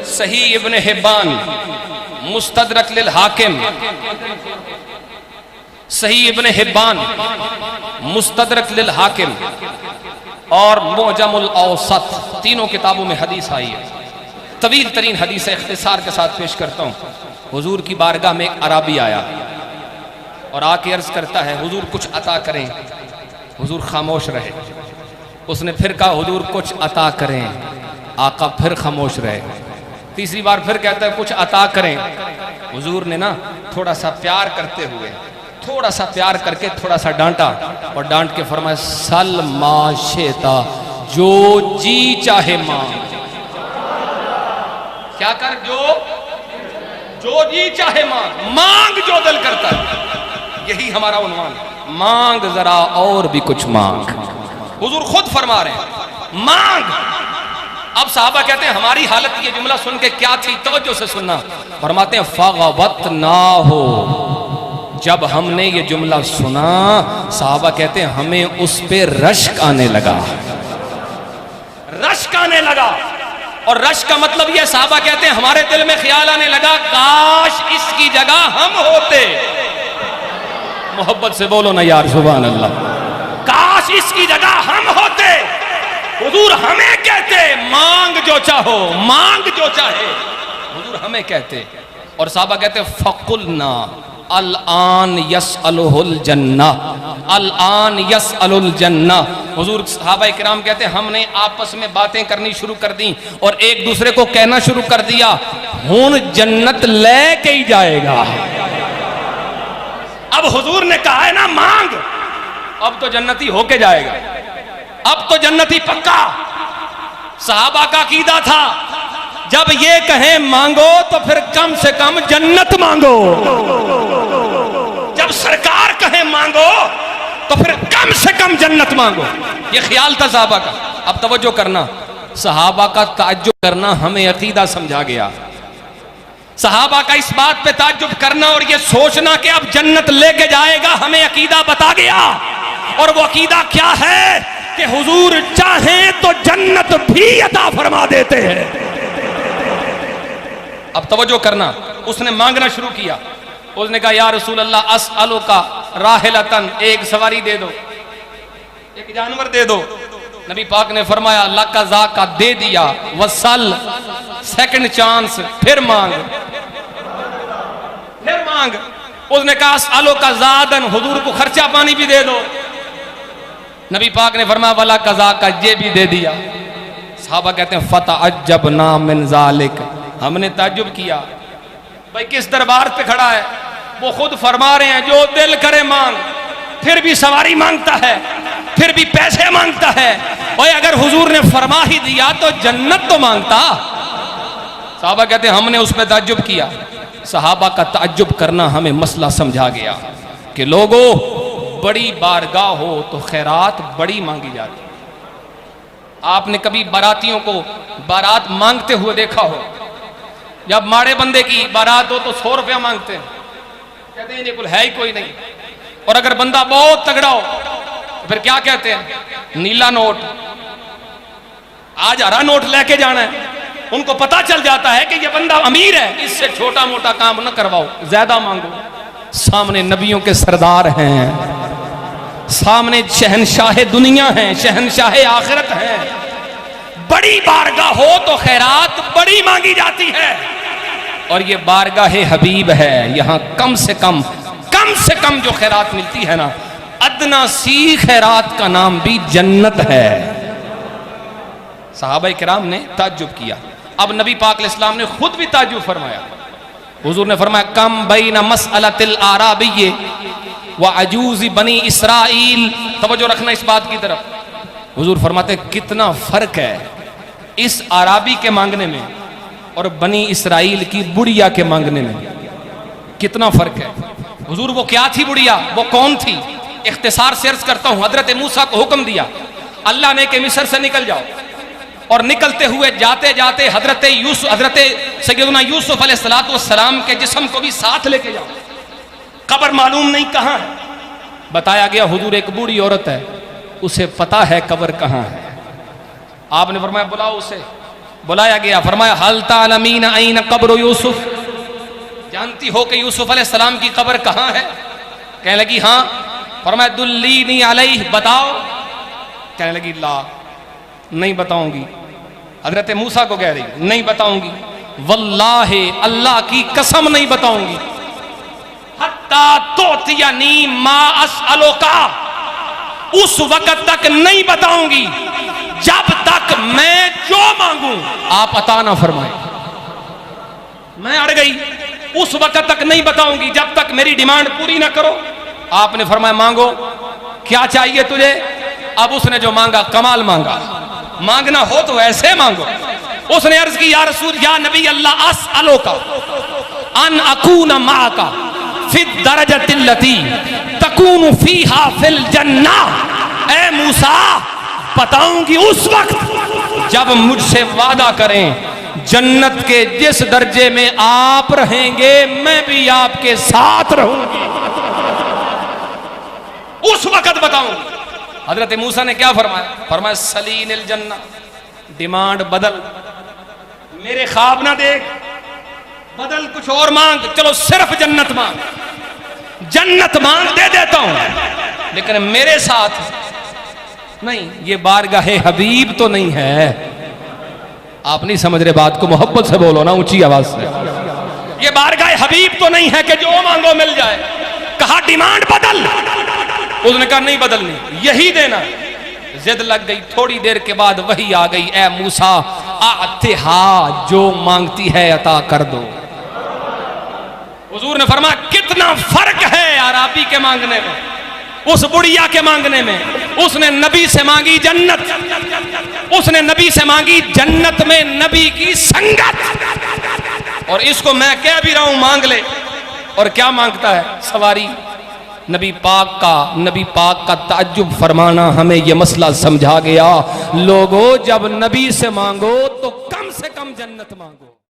सही इब्न हिब्बान, मुस्तदरक लिल हाकिम, सही इब्न हिब्बान, मुस्तदरक लिल हाकिम और मुअजमुल औसत, तीनों किताबों में हदीस आई है। तवील तरीन हदीस इख्तिसार के साथ पेश करता हूँ। हुजूर की बारगाह में एक अराबी आया और आके अर्ज करता है, हुजूर कुछ अता करें। हुजूर खामोश रहे। उसने फिर कहा, हुजूर कुछ अता करें। आका फिर खामोश रहे। तीसरी बार फिर कहता है, कुछ अता करें। हुजूर ने ना थोड़ा सा प्यार करते हुए, थोड़ा सा प्यार करके थोड़ा सा डांटा और डांट के फरमाया, सल माशेता, जो जी चाहे मांग। क्या कर, जो जी चाहे मांग, मांग जो दिल करता है। यही हमारा उन्वान, मांग जरा और भी कुछ मांग। हुजूर खुद फरमा रहे हैं, मांग। अब साहबा कहते हैं, हमारी हालत ये जुमला सुन के क्या थी, तवज्जो से सुनना। फरमाते हैं, फगवत ना हो। जब हमने ये जुमला सुना, साहबा कहते हैं, हमें उस पे रश्क आने लगा, रश्क आने लगा। और रश्क का मतलब ये, साहबा कहते हैं, हमारे दिल में ख्याल आने लगा, काश इसकी जगह हम होते। मोहब्बत से बोलो ना यार, सुभान अल्लाह। काश इसकी जगह हम होते। हुजूर हमें कहते, मांग जो चाहो, मांग जो चाहे। हुजूर हमें कहते और साहबा कहते, फकुलना अल आन यसअलुहुल जन्ना, अल आन यसअलुल जन्ना। हुजूर सहाबा इकराम कहते, हमने आपस में बातें करनी शुरू कर दी और एक दूसरे को कहना शुरू कर दिया, हुन जन्नत लेके ही जाएगा। अब हुजूर ने कहा है ना, मांग, अब तो जन्नती होके जाएगा, अब तो जन्नती पक्का। सहाबा का अकीदा था, जब ये कहें मांगो तो फिर कम से कम जन्नत मांगो। जब सरकार कहे मांगो तो फिर कम से कम जन्नत मांगो। ये ख्याल था सहाबा का। अब तवज्जो करना, सहाबा का ताज्जुब करना हमें अकीदा समझा गया। सहाबा का इस बात पे ताज्जुब करना और ये सोचना कि अब जन्नत लेके जाएगा, हमें अकीदा बता गया। और वो अकीदा क्या है कि हुजूर चाहें तो जन्नत भी अता फरमा देते हैं। अब तवज्जो करना, उसने मांगना शुरू किया। उसने कहा, या रसूल अल्लाह, अस्अलु का राहिलतन, एक सवारी दे दो, एक जानवर दे दो। नबी पाक ने फरमाया, लका ज़ाका, दे दिया। वसल, सेकंड चांस, फिर मांग, फिर मांग। उसने कहा, अस्अलु का ज़ादन, हुजूर को खर्चा पानी भी दे दो। नबी पाक ने फरमाया, वला कज़ा का, ये भी दे दिया। सहाबा कहते हैं, फतअज्जबना मिन ज़ालिक, हमने ताज्जुब किया, भाई किस दरबार पे खड़ा है। वो खुद फरमा रहे हैं, जो दिल करे मांग, फिर भी सवारी मांगता है, फिर भी पैसे मांगता है। और अगर हुजूर ने फरमा ही दिया तो जन्नत तो मांगता। सहाबा कहते हैं, हमने उस पर ताज्जुब किया। सहाबा का ताज्जुब करना हमें मसला समझा गया कि लोगों, बड़ी बारगाह हो तो खैरात बड़ी मांगी जाती। आपने कभी बारातियों को बारात मांगते हुए देखा हो? जब माड़े बंदे की बारात हो तो 100 रुपया मांगते हैं, कहते हैं ये कुल है ही कोई नहीं। और अगर बंदा बहुत तगड़ा हो तो फिर क्या कहते हैं, नीला नोट, आज हरा नोट लेके जाना है। उनको पता चल जाता है कि ये बंदा अमीर है, इससे छोटा मोटा काम न करवाओ, ज्यादा मांगो। सामने नबियों के सरदार हैं, सामने शहनशाह दुनिया हैं, शहनशाह आखिरत हैं। बड़ी बारगाह हो तो खैरात बड़ी मांगी जाती है। और ये बारगाह हबीब है, यहाँ कम से कम जो खैरात मिलती है ना, अदना सी खैरात का नाम भी जन्नत है। सहाबा किराम ने ताज्जुब किया। अब नबी पाक अलैहिस्सलाम ने खुद भी ताज्जुब फरमाया। हुजूर ने फरमाया, कम बैन मसअलतिल आराबिय्य व अजूज़ बनी इसराइल। तवज्जो रखना इस बात की तरफ। हुजूर फरमाते, कितना फर्क है इस आराबी के मांगने में और बनी इसराइल की बुढ़िया के मांगने में, कितना फर्क है। हुजूर वो क्या थी बुढ़िया, वो कौन थी? इख्तिसार से अर्ज करता हूं। हजरत मूसा को हुक्म दिया अल्लाह ने कि मिस्र से निकल जाओ, और निकलते हुए जाते जाते हजरत सैयदना यूसुफ अलैहिस्सलाम के जिस्म को भी साथ लेके जाओ। कब्र मालूम नहीं कहां है, बताया गया हुजूर एक बूढ़ी औरत है, उसे पता है कब्र कहां है। आपने फरमाया बुलाओ उसे। बुलाया गया, फरमाया हल तालमीन ऐन कब्र यूसुफ, जानती हो कि यूसुफ अलैहिस्सलाम की कब्र कहाँ है? कहने लगी हाँ। फरमाया दुल्लीनी अलैह, बताओ। कहने लगी ला, नहीं बताऊंगी। हजरत मूसा को कह रही नहीं बताऊंगी, वल्लाहि अल्लाह की कसम नहीं बताऊंगी। हत्ता तोतियानी मा अस्अलुका, उस वक्त तक नहीं बताऊंगी जब तक मैं जो मांगू आप अता ना फरमाए। मैं अड़ गई, उस वक्त तक नहीं बताऊंगी जब तक मेरी डिमांड पूरी ना करो। आपने फरमाया मांगो, क्या चाहिए तुझे? अब उसने जो मांगा कमाल मांगा, मांगना हो तो ऐसे मांगो। उसने अर्ज की या रसूल या नबी अल्लाह अस्अलुका अन अकूना माका फिद दरजतिल्लती तकूनु फीहा फिल जन्नह। ए मूसा, बताऊंगी उस वक्त जब मुझसे वादा करें जन्नत के जिस दर्जे में आप रहेंगे मैं भी आपके साथ रहूंगी, उस वक्त बताऊंगी। हजरत मूसा ने क्या फरमाया? फरमाया सलीनिल जन्ना, डिमांड बदल, मेरे ख्वाब ना देख, बदल कुछ और मांग। चलो सिर्फ जन्नत मांग, जन्नत मांग दे देता हूं, लेकिन मेरे साथ नहीं। ये बारगाहे हबीब तो नहीं है। आप नहीं समझ रहे बात को, मोहब्बत से बोलो ना, ऊंची आवाज से। ये बारगाहे हबीब तो नहीं है कि जो मांगो मिल जाए। कहा डिमांड बदल, उसने कहा नहीं बदलनी, यही देना। जिद लग गई, थोड़ी देर के बाद वही आ गई, ए मूसा आतिहा, जो मांगती है अता कर दो। हुजूर ने फरमाया कितना फर्क है अराबी के मांगने में, उस बुढ़िया के मांगने में। उसने नबी से मांगी जन्नत, उसने नबी से मांगी जन्नत में नबी की संगत। और इसको मैं कह भी रहा हूं मांग ले, और क्या मांगता है? सवारी। नबी पाक का ताज्जुब फरमाना हमें यह मसला समझा गया। लोगों, जब नबी से मांगो तो कम से कम जन्नत मांगो।